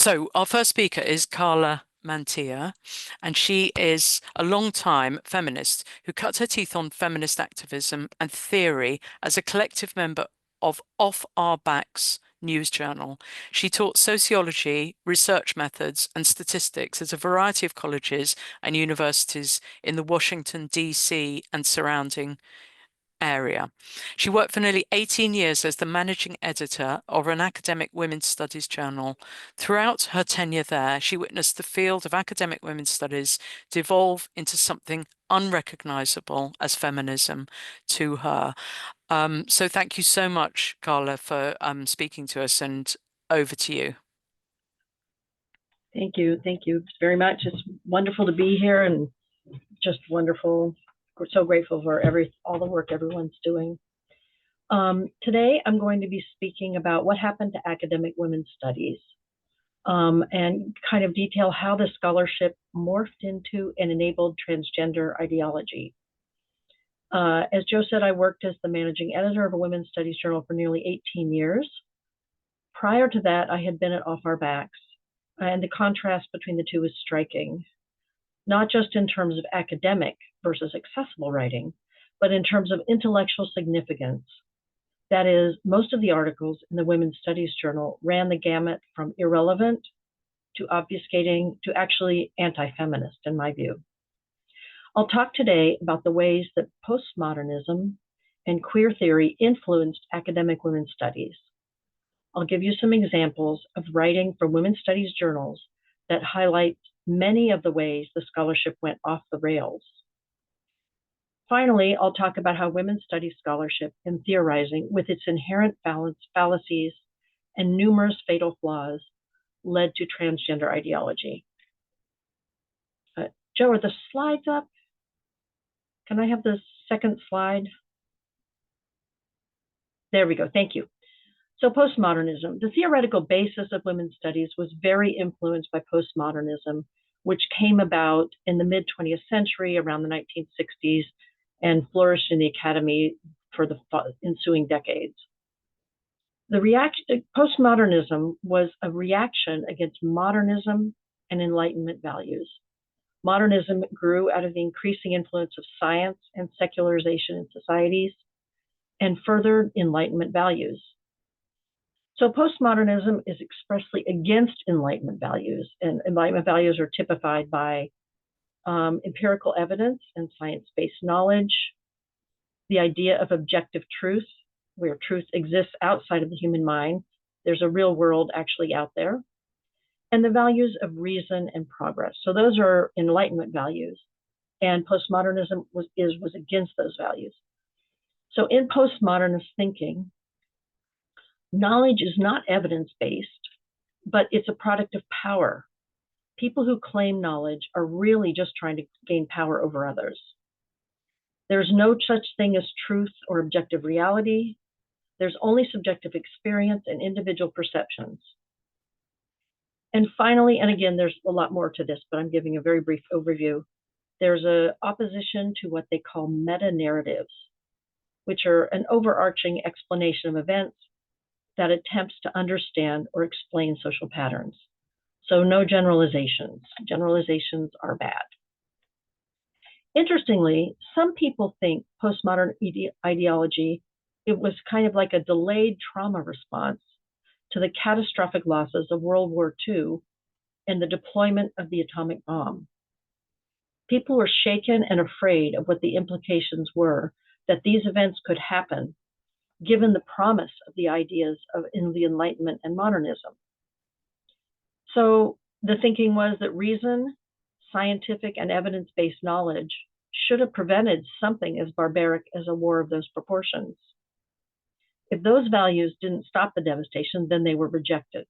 So our first speaker is Karla Mantilla, and she is a long-time feminist who cut her teeth on feminist activism and theory as a collective member of Off Our Backs news journal. She taught sociology, research methods, and statistics at a variety of colleges and universities in the Washington, D.C. and surrounding area. She worked for nearly 18 years as the managing editor of an academic women's studies journal. Throughout her tenure there, she witnessed the field of academic women's studies devolve into something unrecognizable as feminism to her. So thank you so much, Karla, for speaking to us, and over to you. Thank you. Thank you very much. It's wonderful to be here and just wonderful. We're so grateful for all the work everyone's doing. Today, I'm going to be speaking about what happened to academic women's studies and kind of detail how the scholarship morphed into and enabled transgender ideology. As Joe said, I worked as the managing editor of a women's studies journal for nearly 18 years. Prior to that, I had been at Off Our Backs, and the contrast between the two is striking, not just in terms of academic versus accessible writing, but in terms of intellectual significance. That is, most of the articles in the Women's Studies Journal ran the gamut from irrelevant to obfuscating to actually anti-feminist, in my view. I'll talk today about the ways that postmodernism and queer theory influenced academic women's studies. I'll give you some examples of writing from women's studies journals that highlight many of the ways the scholarship went off the rails. Finally, I'll talk about how women's studies scholarship and theorizing, with its inherent fallacies and numerous fatal flaws, led to transgender ideology. Joe, are the slides up? Can I have the second slide? There we go. Thank you. So postmodernism, the theoretical basis of women's studies was very influenced by postmodernism, which came about in the mid-20th century, around the 1960s, and flourished in the academy for the ensuing decades. Postmodernism was a reaction against modernism and Enlightenment values. Modernism grew out of the increasing influence of science and secularization in societies, and furthered Enlightenment values. So postmodernism is expressly against Enlightenment values, and Enlightenment values are typified by empirical evidence and science-based knowledge, the idea of objective truth, where truth exists outside of the human mind. There's a real world actually out there, and the values of reason and progress. So those are Enlightenment values, and postmodernism was against those values. So in postmodernist thinking, knowledge is not evidence-based, but it's a product of power. People who claim knowledge are really just trying to gain power over others. There's no such thing as truth or objective reality. There's only subjective experience and individual perceptions. And finally, and again, there's a lot more to this, but I'm giving a very brief overview. There's an opposition to what they call meta-narratives, which are an overarching explanation of events that attempts to understand or explain social patterns. So no generalizations. Generalizations are bad. Interestingly, some people think postmodern ideology, it was kind of like a delayed trauma response to the catastrophic losses of World War II and the deployment of the atomic bomb. People were shaken and afraid of what the implications were that these events could happen, given the promise of the ideas in the Enlightenment and modernism. So the thinking was that reason, scientific and evidence-based knowledge should have prevented something as barbaric as a war of those proportions. If those values didn't stop the devastation, then they were rejected.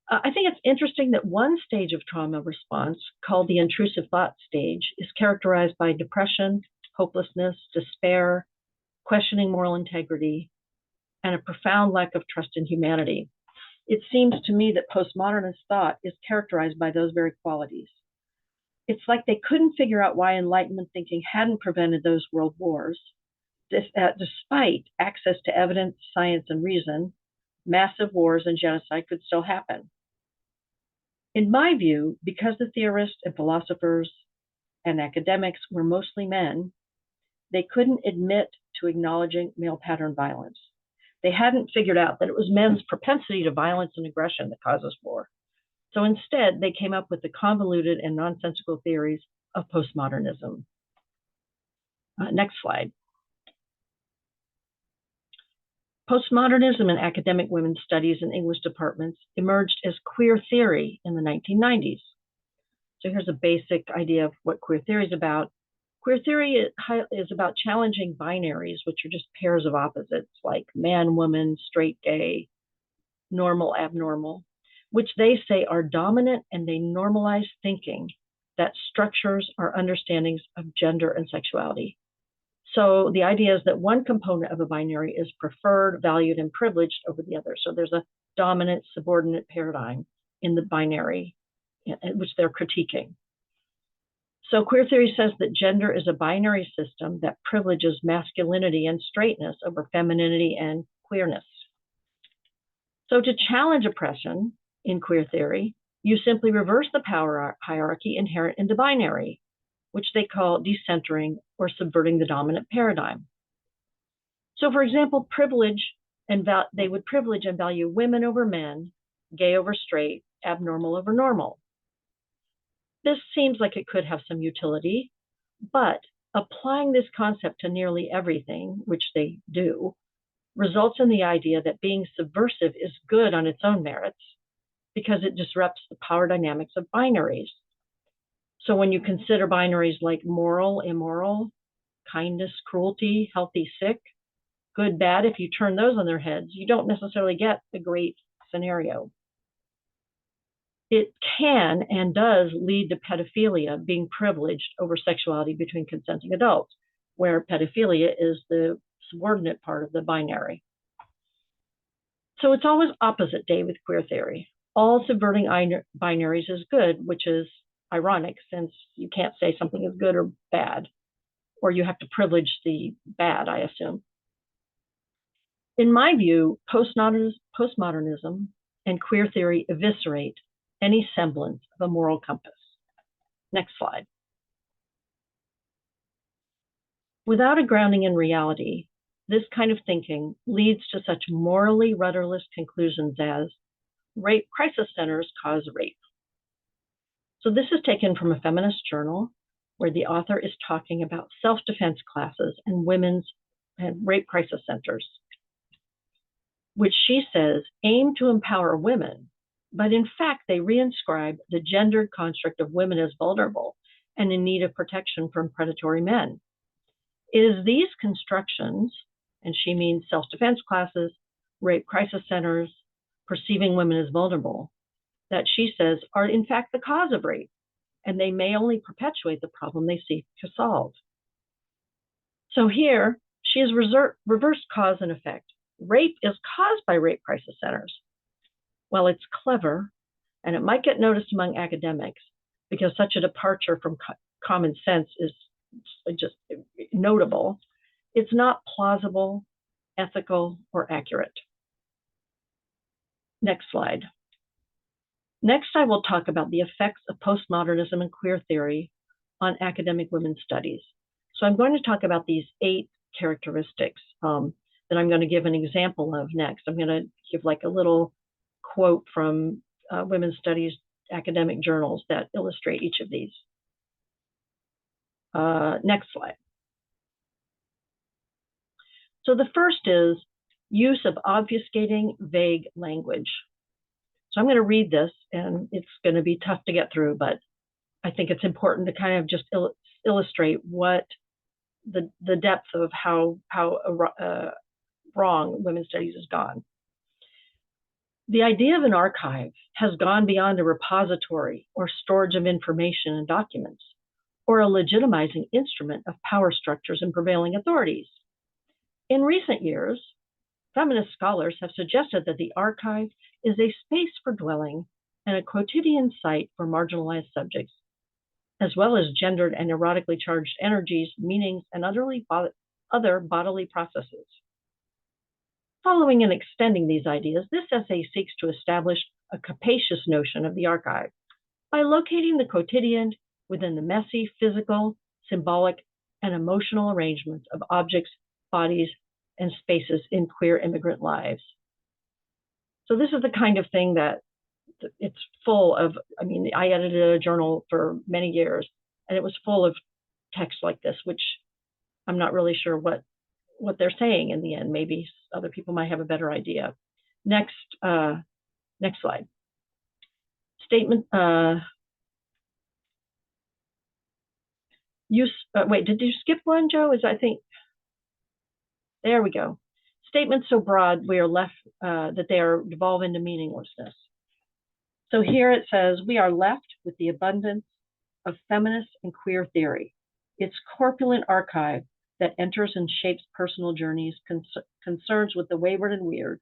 I think it's interesting that one stage of trauma response, called the intrusive thought stage, is characterized by depression, hopelessness, despair, questioning moral integrity, and a profound lack of trust in humanity. It seems to me that postmodernist thought is characterized by those very qualities. It's like they couldn't figure out why Enlightenment thinking hadn't prevented those world wars, despite access to evidence, science, and reason, massive wars and genocide could still happen. In my view, because the theorists and philosophers and academics were mostly men, they couldn't admit to acknowledging male pattern violence. They hadn't figured out that it was men's propensity to violence and aggression that causes war. So instead, they came up with the convoluted and nonsensical theories of postmodernism. Next slide. Postmodernism in academic women's studies and English departments emerged as queer theory in the 1990s. So here's a basic idea of what queer theory is about. Queer theory is about challenging binaries, which are just pairs of opposites like man, woman, straight, gay, normal, abnormal, which they say are dominant, and they normalize thinking that structures our understandings of gender and sexuality. So the idea is that one component of a binary is preferred, valued, and privileged over the other. So there's a dominant subordinate paradigm in the binary, which they're critiquing. So queer theory says that gender is a binary system that privileges masculinity and straightness over femininity and queerness. So to challenge oppression in queer theory, you simply reverse the power hierarchy inherent in the binary, which they call decentering or subverting the dominant paradigm. So for example, they would privilege and value women over men, gay over straight, abnormal over normal. This seems like it could have some utility, but applying this concept to nearly everything, which they do, results in the idea that being subversive is good on its own merits because it disrupts the power dynamics of binaries. So when you consider binaries like moral, immoral, kindness, cruelty, healthy, sick, good, bad, if you turn those on their heads, you don't necessarily get the great scenario. It can and does lead to pedophilia being privileged over sexuality between consenting adults, where pedophilia is the subordinate part of the binary. So it's always opposite day with queer theory. All subverting binaries is good, which is ironic since you can't say something is good or bad, or you have to privilege the bad, I assume. In my view, postmodernism and queer theory eviscerate any semblance of a moral compass. Next slide. Without a grounding in reality, this kind of thinking leads to such morally rudderless conclusions as rape crisis centers cause rape. So this is taken from a feminist journal where the author is talking about self-defense classes and women's and rape crisis centers, which she says aim to empower women, but in fact they reinscribe the gendered construct of women as vulnerable and in need of protection from predatory men. It is these constructions, and she means self-defense classes, rape crisis centers, perceiving women as vulnerable, that she says are in fact the cause of rape, and they may only perpetuate the problem they seek to solve. So here, she has reversed cause and effect. Rape is caused by rape crisis centers. Well, it's clever, and it might get noticed among academics because such a departure from common sense is just notable. It's not plausible, ethical, or accurate. Next slide. Next, I will talk about the effects of postmodernism and queer theory on academic women's studies. So I'm going to talk about these 8 characteristics that I'm going to give an example of next. I'm going to give like a little quote from women's studies academic journals that illustrate each of these. Next slide. So the first is use of obfuscating vague language. So I'm going to read this, and it's going to be tough to get through, but I think it's important to kind of just illustrate what the depth of how wrong women's studies has gone. The idea of an archive has gone beyond a repository or storage of information and documents, or a legitimizing instrument of power structures and prevailing authorities. In recent years, feminist scholars have suggested that the archive is a space for dwelling and a quotidian site for marginalized subjects, as well as gendered and erotically charged energies, meanings, and other bodily processes. Following and extending these ideas, this essay seeks to establish a capacious notion of the archive by locating the quotidian within the messy, physical, symbolic, and emotional arrangements of objects, bodies, and spaces in queer immigrant lives. So this is the kind of thing that it's full of. I mean, I edited a journal for many years, and it was full of text like this, which I'm not really sure what they're saying in the end. Maybe other people might have a better idea. Next slide. Statement. Wait, did you skip one, Joe? I think. There we go. Statements so broad we are left that they are devolve into meaninglessness. So here it says we are left with the abundance of feminist and queer theory, its corpulent archive that enters and shapes personal journeys, concerns with the wayward and weird,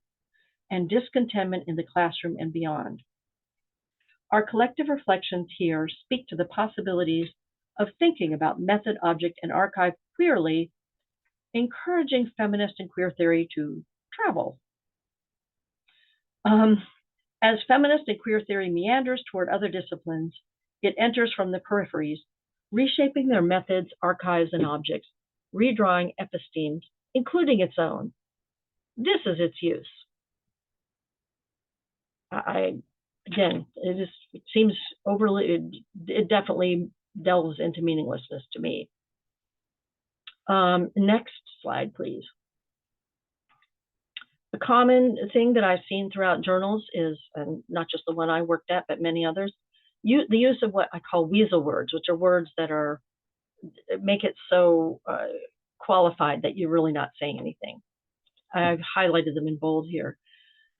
and discontentment in the classroom and beyond. Our collective reflections here speak to the possibilities of thinking about method, object, and archive queerly, encouraging feminist and queer theory to travel. As feminist and queer theory meanders toward other disciplines, it enters from the peripheries, reshaping their methods, archives, and objects, redrawing epistemes, including its own. This is its use. Again, it seems overly, it definitely delves into meaninglessness to me. Next slide, please. A common thing that I've seen throughout journals is, and not just the one I worked at, but many others, the use of what I call weasel words, which are words that make it so qualified that you're really not saying anything. I've highlighted them in bold here.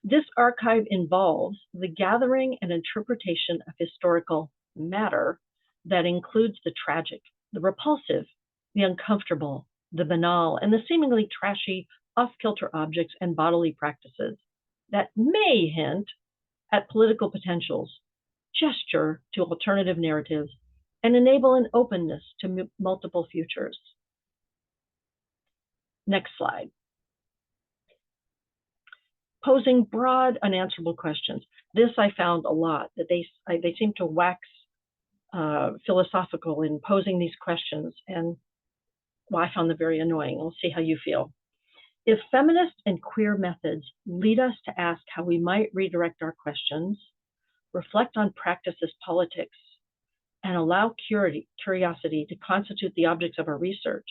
This archive involves the gathering and interpretation of historical matter that includes the tragic, the repulsive, the uncomfortable, the banal, and the seemingly trashy off-kilter objects and bodily practices that may hint at political potentials, gesture to alternative narratives, and enable an openness to multiple futures. Next slide. Posing broad, unanswerable questions. This I found a lot, that they seem to wax philosophical in posing these questions, and well, I found them very annoying. We'll see how you feel. If feminist and queer methods lead us to ask how we might redirect our questions, reflect on practice as politics, and allow curiosity to constitute the objects of our research,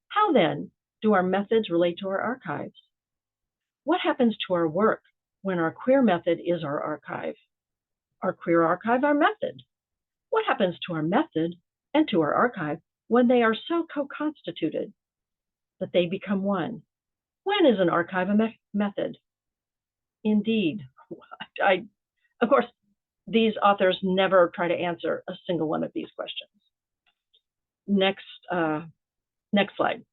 how then do our methods relate to our archives? What happens to our work when our queer method is our archive? Our queer archive, our method. What happens to our method and to our archive when they are so co-constituted that they become one? When is an archive a method? Indeed. Of course, these authors never try to answer a single one of these questions. Next slide.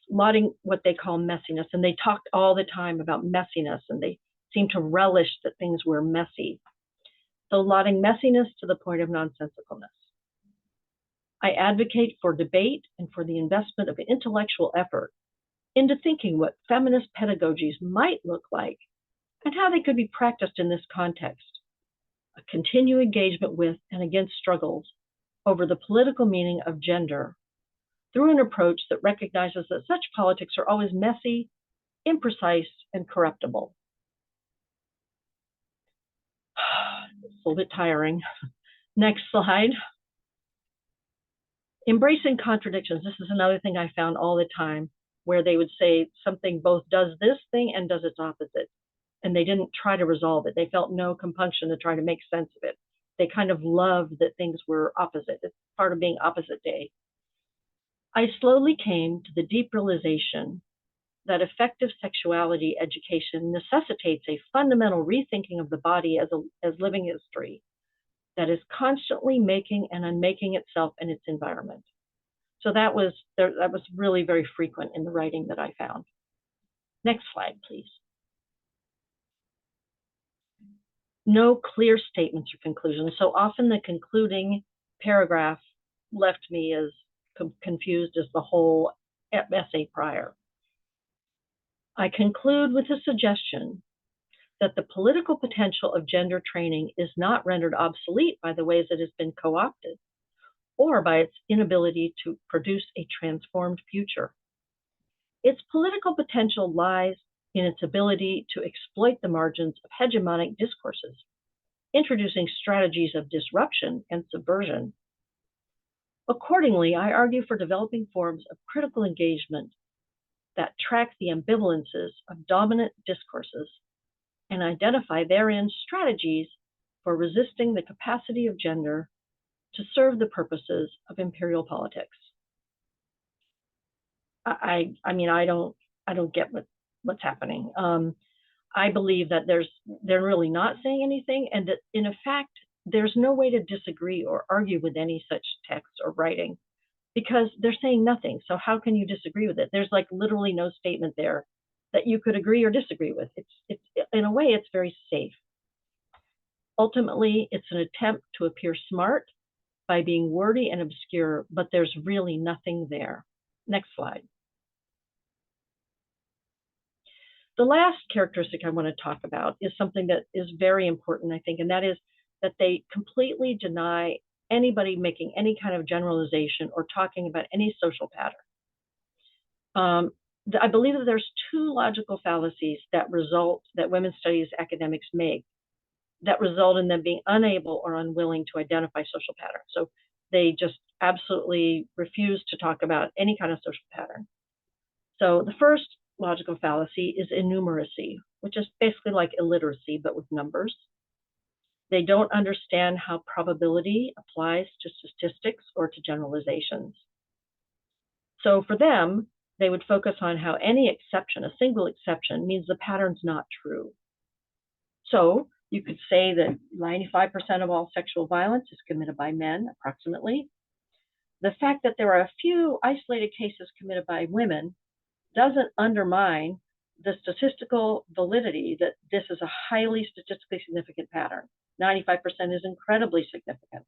Lauding what they call messiness, and they talked all the time about messiness, and they seem to relish that things were messy. So lauding messiness to the point of nonsensicalness. I advocate for debate and for the investment of intellectual effort into thinking what feminist pedagogies might look like and how they could be practiced in this context. A continued engagement with and against struggles over the political meaning of gender through an approach that recognizes that such politics are always messy, imprecise, and corruptible. It's a little bit tiring. Next slide. Embracing contradictions. This is another thing I found all the time, where they would say something both does this thing and does its opposite. And they didn't try to resolve it. They felt no compunction to try to make sense of it. They kind of loved that things were opposite. It's part of being opposite day. I slowly came to the deep realization that effective sexuality education necessitates a fundamental rethinking of the body as living history that is constantly making and unmaking itself and its environment. So that was really very frequent in the writing that I found. Next slide, please. No clear statements or conclusions. So often the concluding paragraph left me as confused as the whole essay prior. I conclude with a suggestion that the political potential of gender training is not rendered obsolete by the ways it has been co-opted or by its inability to produce a transformed future. Its political potential lies in its ability to exploit the margins of hegemonic discourses, introducing strategies of disruption and subversion. Accordingly, I argue for developing forms of critical engagement that track the ambivalences of dominant discourses and identify therein strategies for resisting the capacity of gender to serve the purposes of imperial politics. I mean, I don't get what's happening. I believe that they're really not saying anything, and that in effect, there's no way to disagree or argue with any such text or writing because they're saying nothing. So how can you disagree with it? There's like literally no statement there that you could agree or disagree with. It's in a way, it's very safe. Ultimately, it's an attempt to appear smart by being wordy and obscure, but there's really nothing there. Next slide. The last characteristic I want to talk about is something that is very important, I think, and that is that they completely deny anybody making any kind of generalization or talking about any social pattern. I believe that there's two logical fallacies that women's studies academics make that result in them being unable or unwilling to identify social patterns. So they just absolutely refuse to talk about any kind of social pattern. So the first logical fallacy is innumeracy, which is basically like illiteracy, but with numbers. They don't understand how probability applies to statistics or to generalizations. So for them, they would focus on how any exception, a single exception, means the pattern's not true. So you could say that 95% of all sexual violence is committed by men, approximately. The fact that there are a few isolated cases committed by women doesn't undermine the statistical validity that this is a highly statistically significant pattern. 95% is incredibly significant.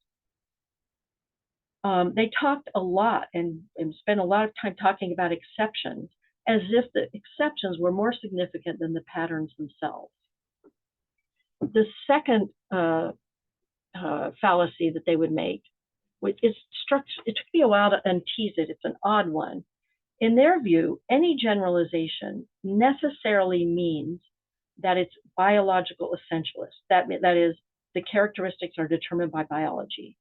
They talked a lot and spent a lot of time talking about exceptions as if the exceptions were more significant than the patterns themselves. The second fallacy that they would make, which is it took me a while to untease it, it's an odd one. In their view, any generalization necessarily means that it's biological essentialist. That is, the characteristics are determined by biology.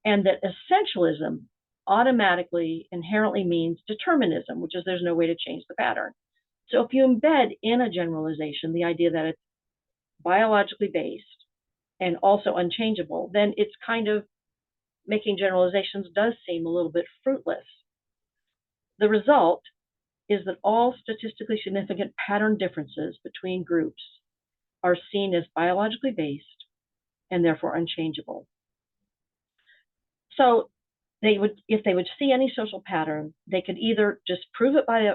And that essentialism automatically, inherently means determinism, which is there's no way to change the pattern. So if you embed in a generalization the idea that it's biologically based and also unchangeable, then it's kind of making generalizations does seem a little bit fruitless. The result is that all statistically significant pattern differences between groups are seen as biologically based and therefore unchangeable. So if they would see any social pattern, they could either disprove it by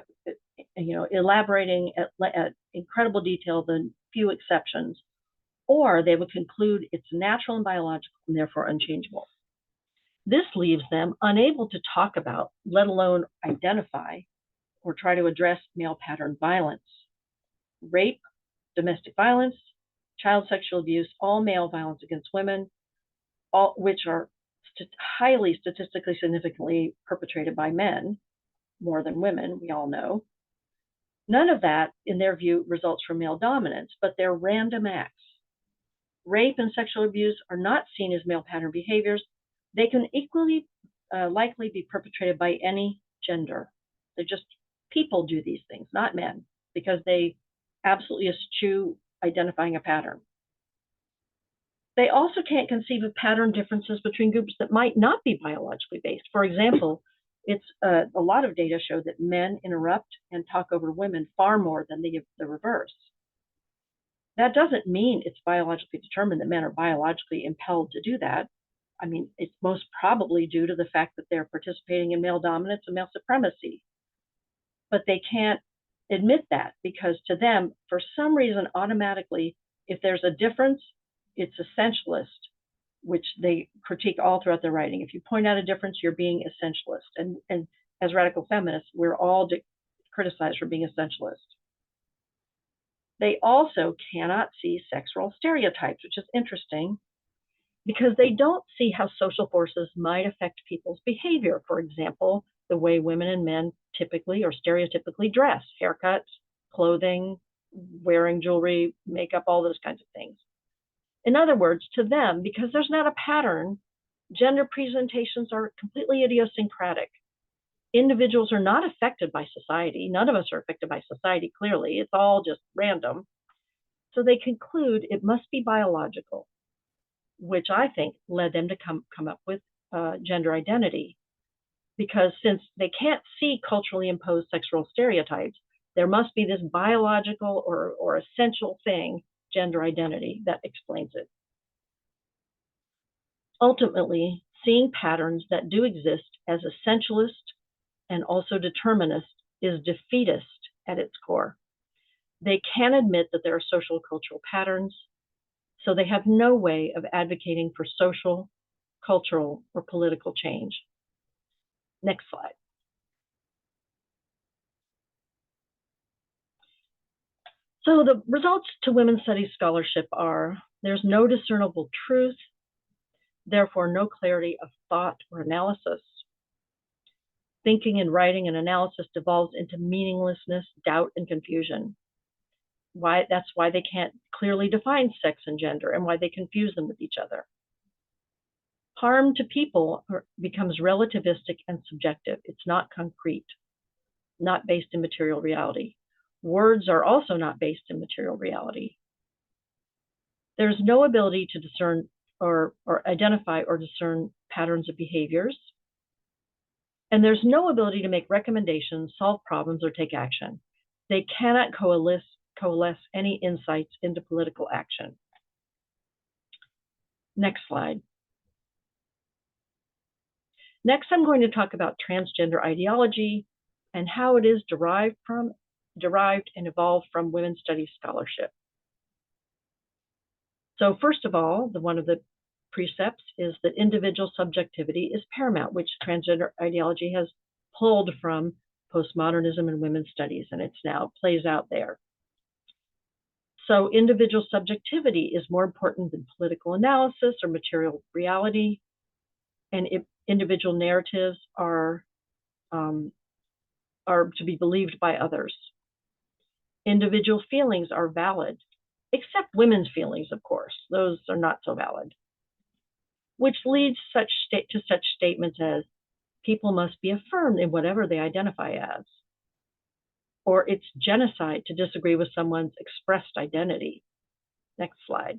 elaborating at incredible detail the few exceptions, or they would conclude it's natural and biological and therefore unchangeable. This leaves them unable to talk about, let alone identify, or try to address male pattern violence. Rape, domestic violence, child sexual abuse, all male violence against women, all which are highly statistically significantly perpetrated by men, more than women, we all know. None of that, in their view, results from male dominance, but they're random acts. Rape and sexual abuse are not seen as male pattern behaviors. They can equally likely be perpetrated by any gender. They're just people do these things, not men, because they absolutely eschew identifying a pattern. They also can't conceive of pattern differences between groups that might not be biologically based. For example, it's a lot of data show that men interrupt and talk over women far more than the reverse. That doesn't mean it's biologically determined that men are biologically impelled to do that. I mean, it's most probably due to the fact that they're participating in male dominance and male supremacy. But they can't admit that because to them, for some reason, automatically, if there's a difference, it's essentialist, which they critique all throughout their writing. If you point out a difference, you're being essentialist. And as radical feminists, we're all criticized for being essentialist. They also cannot see sex role stereotypes, which is interesting because they don't see how social forces might affect people's behavior. For example, the way women and men typically or stereotypically dress, haircuts, clothing, wearing jewelry, makeup, all those kinds of things. In other words, to them, because there's not a pattern, gender presentations are completely idiosyncratic. Individuals are not affected by society. None of us are affected by society, clearly. It's all just random. So they conclude it must be biological, which I think led them to come up with gender identity. Because since they can't see culturally imposed sexual stereotypes, there must be this biological or essential thing, gender identity, that explains it. Ultimately, seeing patterns that do exist as essentialist and also determinist is defeatist at its core. They can admit that there are social cultural patterns, so they have no way of advocating for social, cultural, or political change. Next slide. So the results to women's studies scholarship are there's no discernible truth, therefore no clarity of thought or analysis. Thinking and writing and analysis devolves into meaninglessness, doubt, and confusion. That's why they can't clearly define sex and gender and why they confuse them with each other. Harm to people becomes relativistic and subjective. It's not concrete, not based in material reality. Words are also not based in material reality. There's no ability to discern or identify or discern patterns of behaviors. And there's no ability to make recommendations, solve problems, or take action. They cannot coalesce any insights into political action. Next slide. Next, I'm going to talk about transgender ideology and how it is derived and evolved from women's studies scholarship. So first of all, one of the precepts is that individual subjectivity is paramount, which transgender ideology has pulled from postmodernism and women's studies, and it's now plays out there. So individual subjectivity is more important than political analysis or material reality, and individual narratives are to be believed by others. Individual feelings are valid, except women's feelings, of course. Those are not so valid, which leads to such statements as people must be affirmed in whatever they identify as, or it's genocide to disagree with someone's expressed identity. Next slide.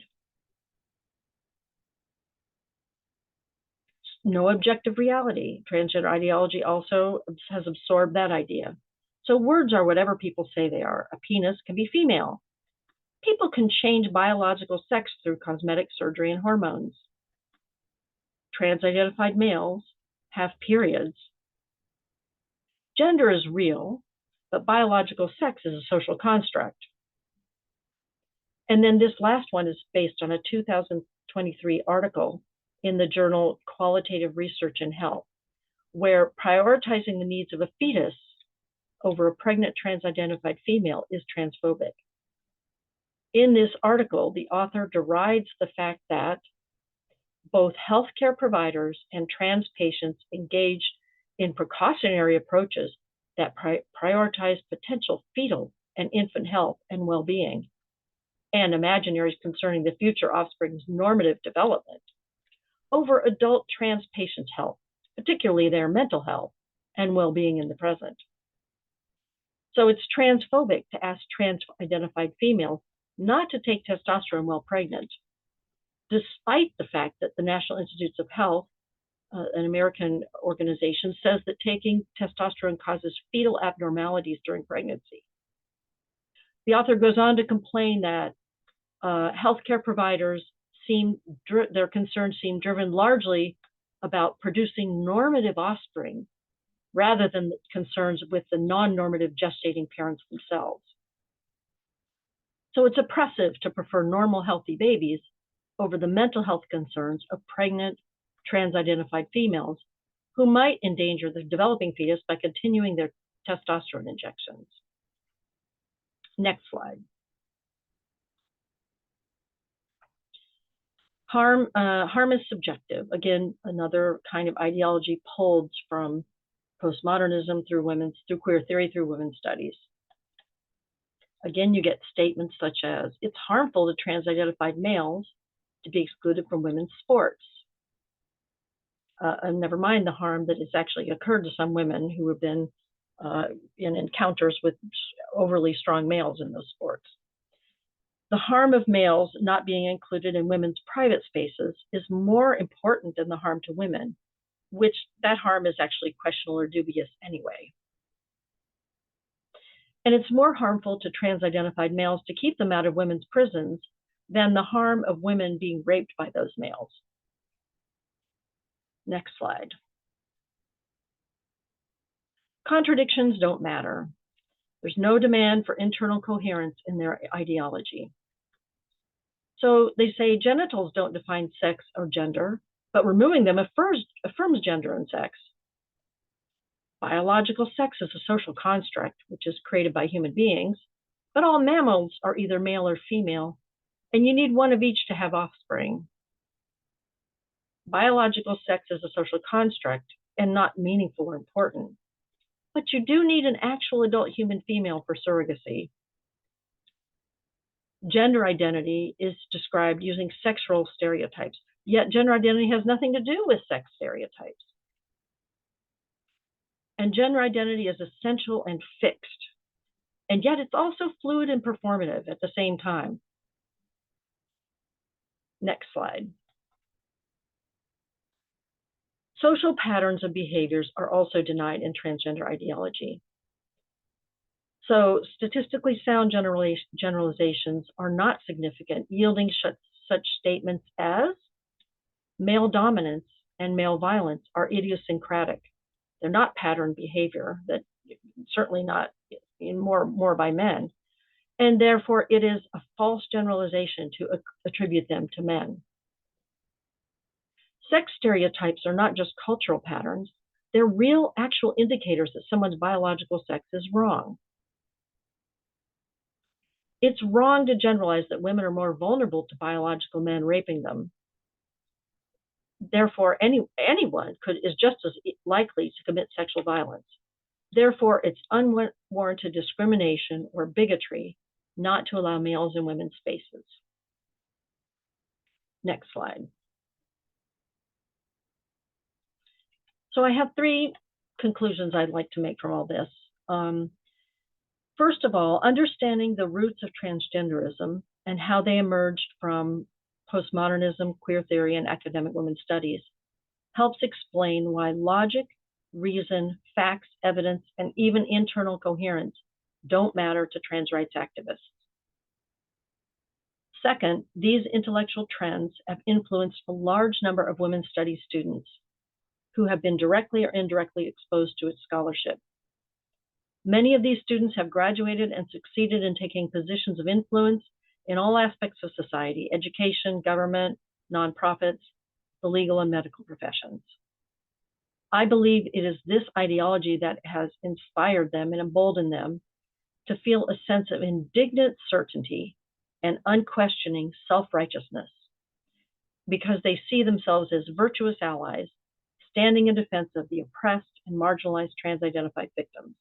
No objective reality. Transgender ideology also has absorbed that idea. So words are whatever people say they are. A penis can be female. People can change biological sex through cosmetic surgery and hormones. Trans-identified males have periods. Gender is real, but biological sex is a social construct. And then this last one is based on a 2023 article in the journal Qualitative Research in Health, where prioritizing the needs of a fetus over a pregnant trans-identified female is transphobic. In this article, the author derides the fact that both healthcare providers and trans patients engaged in precautionary approaches that prioritize potential fetal and infant health and well-being, and imaginaries concerning the future offspring's normative development over adult trans patients' health, particularly their mental health and well-being in the present. So it's transphobic to ask trans-identified females not to take testosterone while pregnant, despite the fact that the National Institutes of Health, an American organization, says that taking testosterone causes fetal abnormalities during pregnancy. The author goes on to complain that healthcare providers their concerns seem driven largely about producing normative offspring rather than concerns with the non-normative gestating parents themselves. So it's oppressive to prefer normal, healthy babies over the mental health concerns of pregnant, trans-identified females who might endanger the developing fetus by continuing their testosterone injections. Next slide. Harm is subjective. Again, another kind of ideology pulled from postmodernism through queer theory, through women's studies. Again, you get statements such as, it's harmful to trans-identified males to be excluded from women's sports. And never mind the harm that has actually occurred to some women who have been in encounters with overly strong males in those sports. The harm of males not being included in women's private spaces is more important than the harm to women, which that harm is actually questionable or dubious anyway. And it's more harmful to trans-identified males to keep them out of women's prisons than the harm of women being raped by those males. Next slide. Contradictions don't matter. There's no demand for internal coherence in their ideology. So they say genitals don't define sex or gender, but removing them affirms gender and sex. Biological sex is a social construct, which is created by human beings, but all mammals are either male or female, and you need one of each to have offspring. Biological sex is a social construct and not meaningful or important, but you do need an actual adult human female for surrogacy. Gender identity is described using sex role stereotypes, yet gender identity has nothing to do with sex stereotypes. And gender identity is essential and fixed, and yet it's also fluid and performative at the same time. Next slide. Social patterns of behaviors are also denied in transgender ideology. So statistically sound generalizations are not significant, yielding such statements as male dominance and male violence are idiosyncratic. They're not pattern behavior, that certainly not in more by men. And therefore, it is a false generalization to attribute them to men. Sex stereotypes are not just cultural patterns. They're real, actual indicators that someone's biological sex is wrong. It's wrong to generalize that women are more vulnerable to biological men raping them. Therefore, anyone is just as likely to commit sexual violence. Therefore, it's unwarranted discrimination or bigotry not to allow males in women's spaces. Next slide. So I have three conclusions I'd like to make from all this. First of all, understanding the roots of transgenderism and how they emerged from postmodernism, queer theory, and academic women's studies helps explain why logic, reason, facts, evidence, and even internal coherence don't matter to trans rights activists. Second, these intellectual trends have influenced a large number of women's studies students who have been directly or indirectly exposed to its scholarship. Many of these students have graduated and succeeded in taking positions of influence in all aspects of society: education, government, nonprofits, the legal and medical professions. I believe it is this ideology that has inspired them and emboldened them to feel a sense of indignant certainty and unquestioning self-righteousness, because they see themselves as virtuous allies standing in defense of the oppressed and marginalized trans-identified victims.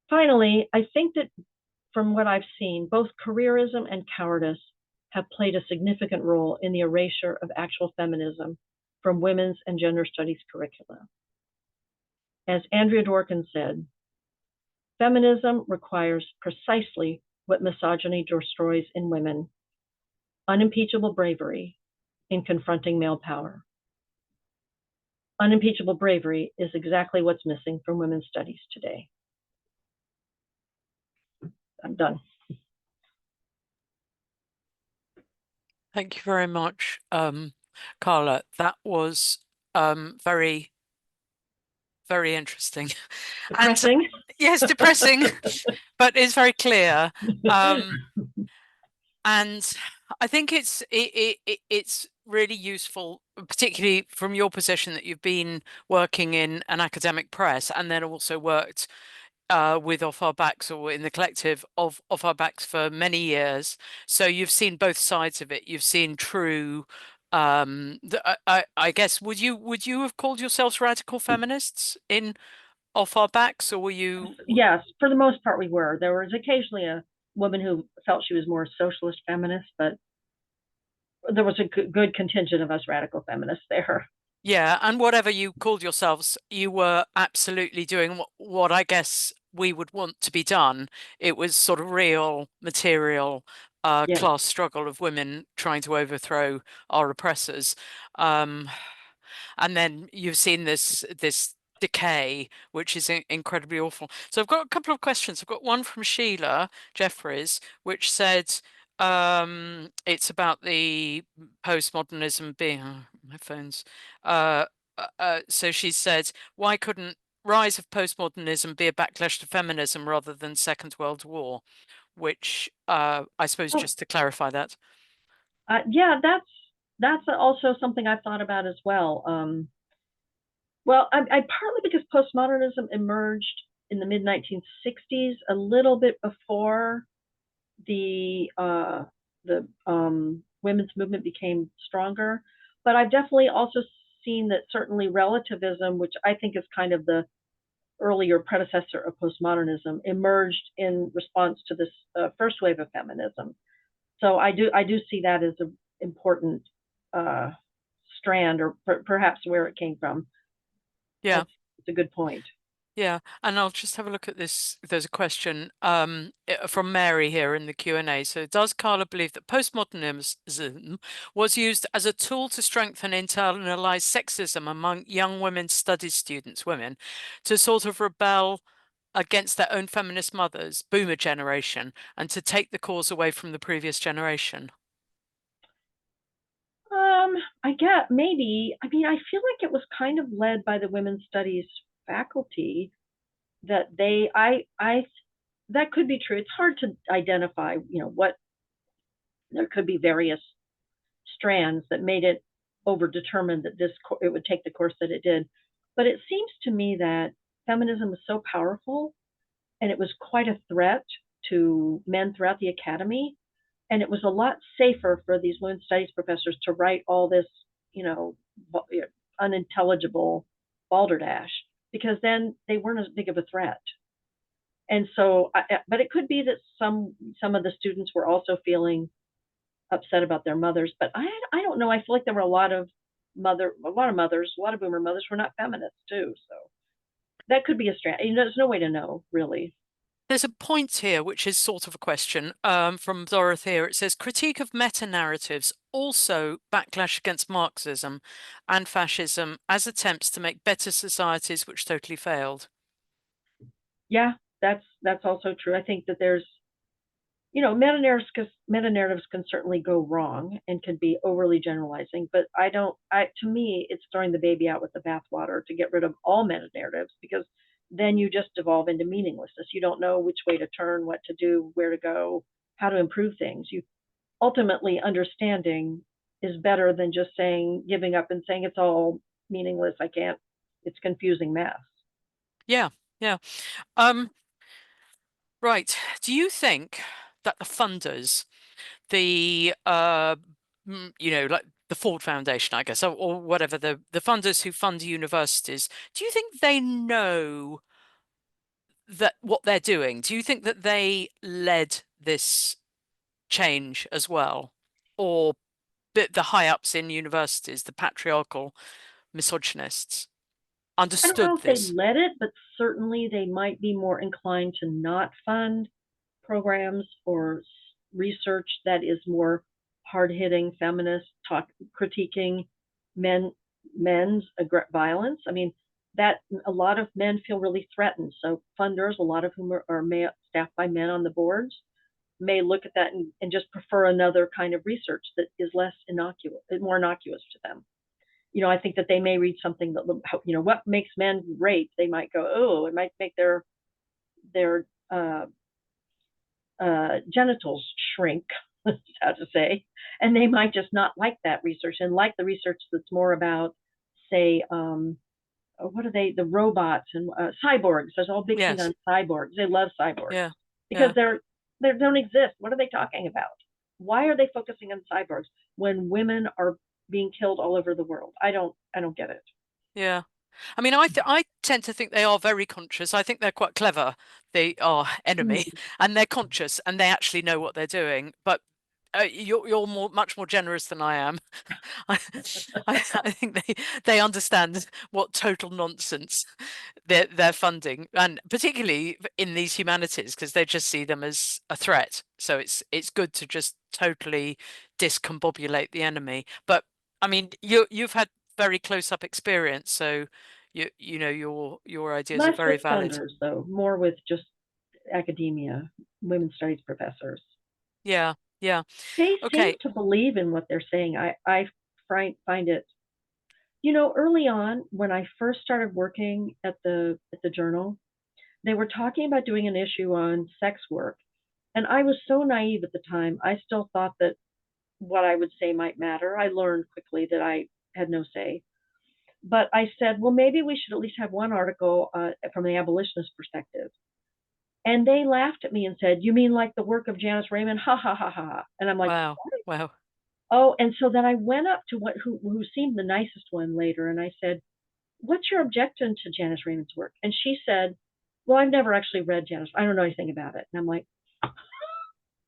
Finally, I think that from what I've seen, both careerism and cowardice have played a significant role in the erasure of actual feminism from women's and gender studies curricula. As Andrea Dworkin said, feminism requires precisely what misogyny destroys in women: unimpeachable bravery in confronting male power. Unimpeachable bravery is exactly what's missing from women's studies today. I'm done. Thank you very much, Karla. That was very, very interesting. Depressing. And yes, depressing, but it's very clear. And I think it's really useful, particularly from your position that you've been working in an academic press and then also worked with Off Our Backs or in the collective of Off Our Backs for many years. So you've seen both sides of it. You've seen true. I guess would you have called yourselves radical feminists in Off Our Backs, or were you? Yes, for the most part, we were. There was occasionally a woman who felt she was more socialist feminist, but there was a good contingent of us radical feminists there. Yeah, and whatever you called yourselves, you were absolutely doing what I guess we would want to be done. It was sort of real material Yes. class struggle of women trying to overthrow our oppressors. Um, and then you've seen this decay, which is incredibly awful. So I've got a couple of questions. I've got one from Sheila Jeffries, which said it's about the postmodernism being my phone's. Uh, so she said, why couldn't rise of postmodernism be a backlash to feminism rather than Second World War? Which I suppose Oh, just to clarify that. yeah, that's also something I've thought about as well. Well, I partly because postmodernism emerged in the mid 1960s, a little bit before the women's movement became stronger. But I've definitely also seen that certainly relativism, which I think is kind of the earlier predecessor of postmodernism, emerged in response to this first wave of feminism. So I do see that as an important uh, strand, or perhaps where it came from. Yeah. That's a good point. Yeah, and I'll just have a look at this. There's a question from Mary here in the Q&A. So, does Carla believe that postmodernism was used as a tool to strengthen internalized sexism among young women studies students, women, to sort of rebel against their own feminist mothers, boomer generation, and to take the cause away from the previous generation? I get maybe. I mean, I feel like it was kind of led by the women's studies faculty that I that could be true. It's hard to identify, what there could be various strands that made it overdetermined that it would take the course that it did. But it seems to me that feminism was so powerful and it was quite a threat to men throughout the academy. And it was a lot safer for these women's studies professors to write all this, you know, unintelligible balderdash because then they weren't as big of a threat. And so, but it could be that some of the students were also feeling upset about their mothers. But I don't know. I feel like there were a lot of boomer mothers were not feminists too. So that could be a strand. There's no way to know really. There's a point here, which is sort of a question from Dorothea. It says critique of meta-narratives, also backlash against Marxism and fascism as attempts to make better societies which totally failed. Yeah, that's also true. I think that there's meta narratives can certainly go wrong and can be overly generalizing, but I don't I to me it's throwing the baby out with the bathwater to get rid of all meta narratives because then you just devolve into meaninglessness. You don't know which way to turn, what to do, where to go, how to improve things. You ultimately understanding is better than just saying giving up and saying it's all meaningless. I can't. It's confusing mess. Yeah, yeah. Um, right. Do you think that the funders, the like the Ford Foundation, I guess, or whatever, the funders who fund universities, do you think they know that what they're doing? Do you think that they led this change as well? Or the high ups in universities, the patriarchal misogynists, I don't understood know if they this? let it, but certainly they might be more inclined to not fund programs or research that is more hard-hitting feminist talk critiquing men men's violence. I mean, that a lot of men feel really threatened. So funders, a lot of whom are staffed by men on the boards, may look at that and just prefer another kind of research that is less innocuous, more innocuous to them. I think that they may read something that, what makes men rape. They might go, oh, it might make their genitals shrink, how to say, and they might just not like that research and like the research that's more about, say, what are they? The robots and cyborgs. There's all big thing Yes. on cyborgs. They love cyborgs Yeah. because Yeah. they don't exist. What are they talking about? Why are they focusing on cyborgs when women are being killed all over the world? I don't get it. Yeah. I mean, I tend to think they are very conscious. I think they're quite clever. They are enemy, Mm. and they're conscious, and they actually know what they're doing. But you're much more generous than I am. I, I think they understand what total nonsense they're funding, and particularly in these humanities, because they just see them as a threat. So it's good to just totally discombobulate the enemy. But I mean, you've had very close-up experience, so your ideas are Less very with valid. funders, though, more with just academia, women's studies professors. Yeah, yeah. They seem Okay. to believe in what they're saying. I find it, early on when I first started working at the journal, they were talking about doing an issue on sex work. And I was so naive at the time. I still thought that what I would say might matter. I learned quickly that I had no say. But I said, well, maybe we should at least have one article from the abolitionist perspective. And they laughed at me and said, you mean like the work of Janice Raymond? Ha ha ha ha. And I'm like, Wow. Wow. oh, and so then I went up to who seemed the nicest one later, and I said, "What's your objection to Janice Raymond's work?" And she said, "Well, I've never actually read Janice. I don't know anything about it." And I'm like,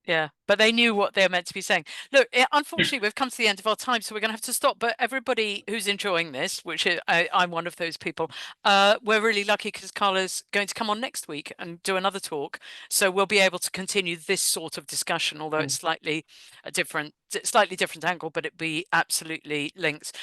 Yeah, but they knew what they were meant to be saying. Look, unfortunately, we've come to the end of our time, so we're going to have to stop. But everybody who's enjoying this, which I'm one of those people, we're really lucky because Carla's going to come on next week and do another talk. So we'll be able to continue this sort of discussion, although it's "Oh, slightly different angle, but it be absolutely linked.